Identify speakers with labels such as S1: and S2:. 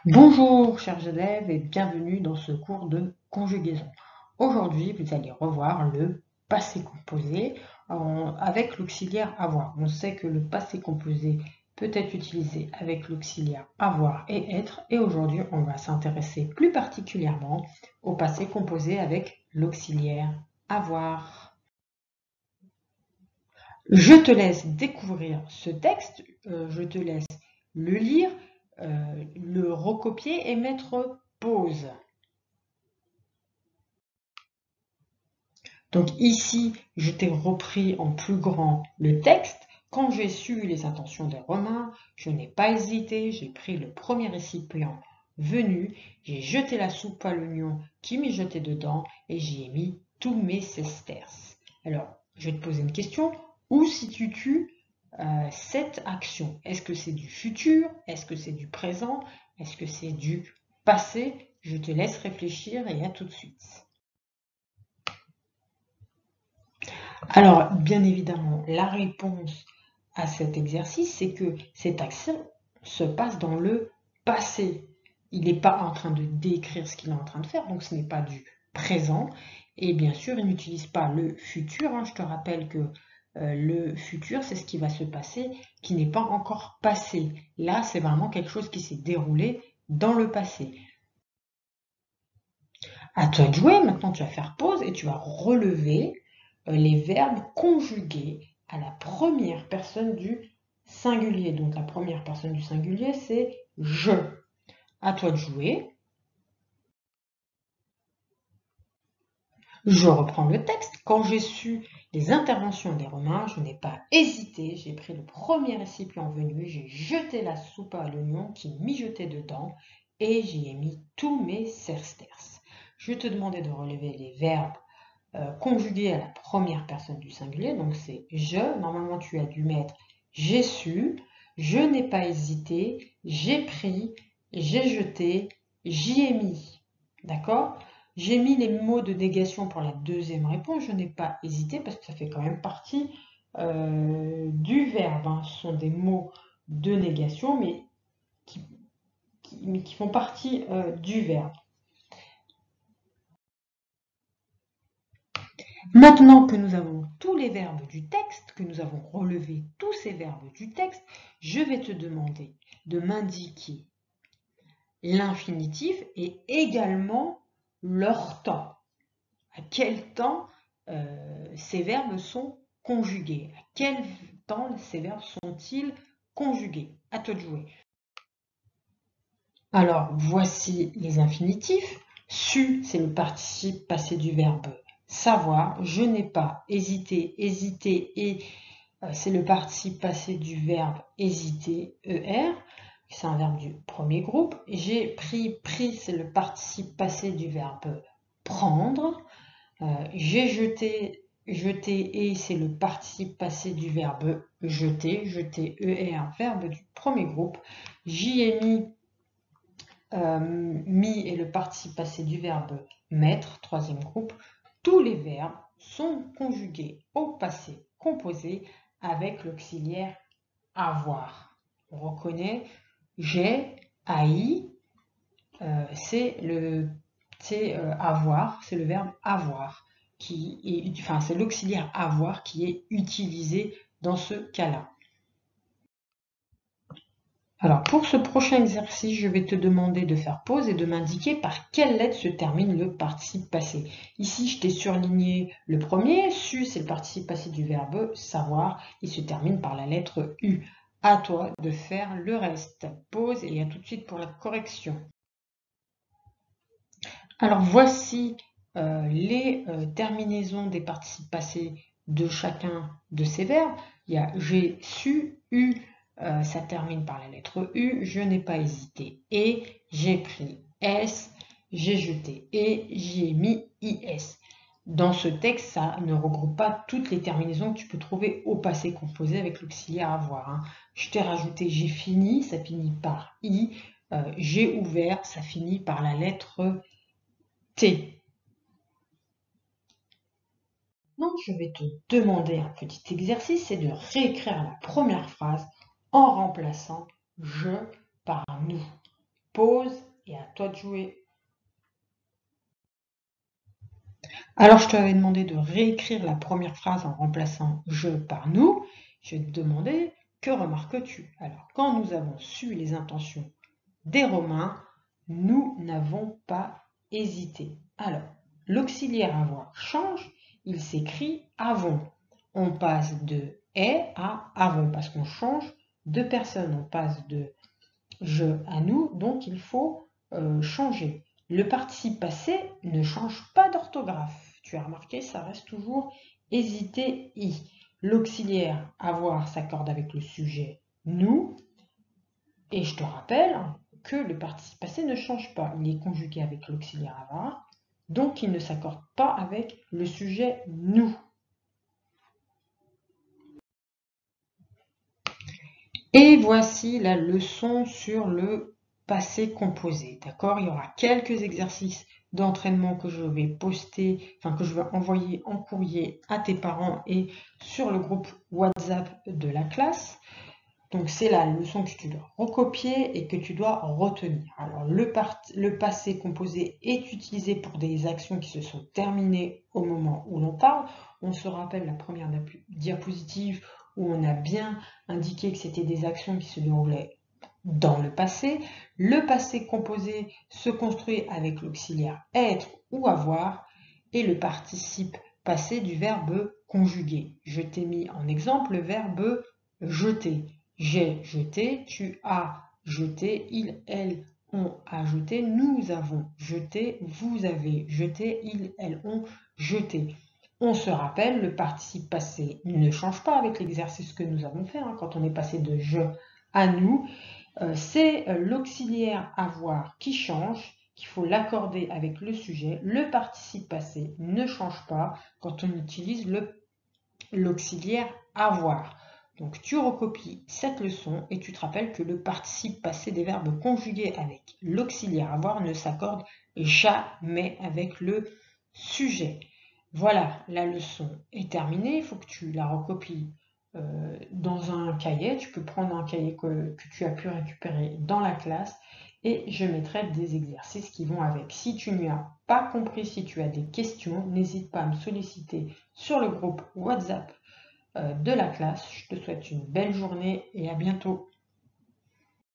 S1: Bonjour chers élèves et bienvenue dans ce cours de conjugaison. Aujourd'hui, vous allez revoir le passé composé avec l'auxiliaire avoir. On sait que le passé composé peut être utilisé avec l'auxiliaire avoir et être, et aujourd'hui on va s'intéresser plus particulièrement au passé composé avec l'auxiliaire avoir. Je te laisse découvrir ce texte, je te laisse le lire, le recopier et mettre pause. Donc ici, je t'ai repris en plus grand le texte. Quand j'ai su les intentions des Romains, je n'ai pas hésité, j'ai pris le premier récipient venu, j'ai jeté la soupe à l'oignon qui m'y jetait dedans et j'y ai mis tous mes sesterces. Alors, je vais te poser une question. Où situes-tu cette action? Est-ce que c'est du futur? Est-ce que c'est du présent? Est-ce que c'est du passé? Je te laisse réfléchir et à tout de suite. Alors, bien évidemment, la réponse à cet exercice, c'est que cette action se passe dans le passé. Il n'est pas en train de décrire ce qu'il est en train de faire, donc ce n'est pas du présent. Et bien sûr, il n'utilise pas le futur. Je te rappelle que le futur, c'est ce qui va se passer, qui n'est pas encore passé. Là, c'est vraiment quelque chose qui s'est déroulé dans le passé. À toi de jouer, maintenant tu vas faire pause et tu vas relever les verbes conjugués à la première personne du singulier. Donc la première personne du singulier, c'est je. À toi de jouer. Je reprends le texte. Quand j'ai su les interventions des Romains, je n'ai pas hésité. J'ai pris le premier récipient venu, j'ai jeté la soupe à l'oignon qui m'y jetait dedans et j'y ai mis tous mes sesterces. Je te demandais de relever les verbes conjugué à la première personne du singulier, donc c'est je. Normalement, tu as dû mettre j'ai su, je n'ai pas hésité, j'ai pris, j'ai jeté, j'y ai mis. D'accord? J'ai mis les mots de négation pour la deuxième réponse. Je n'ai pas hésité parce que ça fait quand même partie du verbe. Ce sont des mots de négation, mais qui font partie du verbe. Maintenant que nous avons tous les verbes du texte, que nous avons relevé tous ces verbes du texte, je vais te demander de m'indiquer l'infinitif et également leur temps. À quel temps ces verbes sont conjugués? À quel temps ces verbes sont-ils conjugués? À toi de jouer. Alors, voici les infinitifs. Su, c'est le participe passé du verbe savoir. Je n'ai pas hésité, hésiter et c'est le participe passé du verbe hésiter, ER. C'est un verbe du premier groupe. J'ai pris, pris, c'est le participe passé du verbe prendre. J'ai jeté, jeté et c'est le participe passé du verbe jeter. Jeter, ER, verbe du premier groupe. J'y ai mis, mis est le participe passé du verbe mettre, troisième groupe. Tous les verbes sont conjugués au passé composé avec l'auxiliaire avoir. On reconnaît j'ai, haï, c'est avoir, c'est le verbe avoir, c'est l'auxiliaire avoir qui est utilisé dans ce cas-là. Alors, pour ce prochain exercice, je vais te demander de faire pause et de m'indiquer par quelle lettre se termine le participe passé. Ici, je t'ai surligné le premier. Su, c'est le participe passé du verbe savoir. Il se termine par la lettre U. À toi de faire le reste. Pause et à tout de suite pour la correction. Alors, voici les terminaisons des participes passés de chacun de ces verbes. Il y a j'ai su, eu, ça termine par la lettre U, je n'ai pas hésité, et j'ai pris S, j'ai jeté, et j'y ai mis IS. Dans ce texte, ça ne regroupe pas toutes les terminaisons que tu peux trouver au passé composé avec l'auxiliaire avoir. Je t'ai rajouté j'ai fini, ça finit par I, j'ai ouvert, ça finit par la lettre T. Donc, je vais te demander un petit exercice, c'est de réécrire la première phrase en remplaçant je par nous. pause et à toi de jouer. Alors, je t'avais demandé de réécrire la première phrase en remplaçant je par nous. Je vais te demander que remarques-tu? Alors, quand nous avons su les intentions des Romains, nous n'avons pas hésité. Alors, l'auxiliaire avoir change, il s'écrit avons. On passe de est à avons parce qu'on change de personne. On passe de je à nous, donc il faut changer. Le participe passé ne change pas d'orthographe. Tu as remarqué, ça reste toujours hésiter, i. L'auxiliaire avoir s'accorde avec le sujet nous. Et je te rappelle que le participe passé ne change pas. Il est conjugué avec l'auxiliaire avoir, donc il ne s'accorde pas avec le sujet nous. Et voici la leçon sur le passé composé. D'accord? Il y aura quelques exercices d'entraînement que je vais poster, enfin que je vais envoyer en courrier à tes parents et sur le groupe WhatsApp de la classe. Donc c'est la leçon que tu dois recopier et que tu dois retenir. Alors le passé composé est utilisé pour des actions qui se sont terminées au moment où l'on parle. On se rappelle la première diapositive où on a bien indiqué que c'était des actions qui se déroulaient dans le passé. Le passé composé se construit avec l'auxiliaire être ou avoir et le participe passé du verbe conjuguer. Je t'ai mis en exemple le verbe jeter. J'ai jeté, tu as jeté, il, elle ont a jeté, nous avons jeté, vous avez jeté, ils, elles ont jeté. On se rappelle, le participe passé ne change pas avec l'exercice que nous avons fait, hein, quand on est passé de je à nous. C'est l'auxiliaire avoir qui change, qu'il faut l'accorder avec le sujet. Le participe passé ne change pas quand on utilise l'auxiliaire avoir. Donc tu recopies cette leçon et tu te rappelles que le participe passé des verbes conjugués avec l'auxiliaire avoir ne s'accorde jamais avec le sujet. Voilà, la leçon est terminée. Il faut que tu la recopies dans un cahier. Tu peux prendre un cahier que tu as pu récupérer dans la classe et je mettrai des exercices qui vont avec. Si tu n'as pas compris, si tu as des questions, n'hésite pas à me solliciter sur le groupe WhatsApp de la classe. Je te souhaite une belle journée et à bientôt.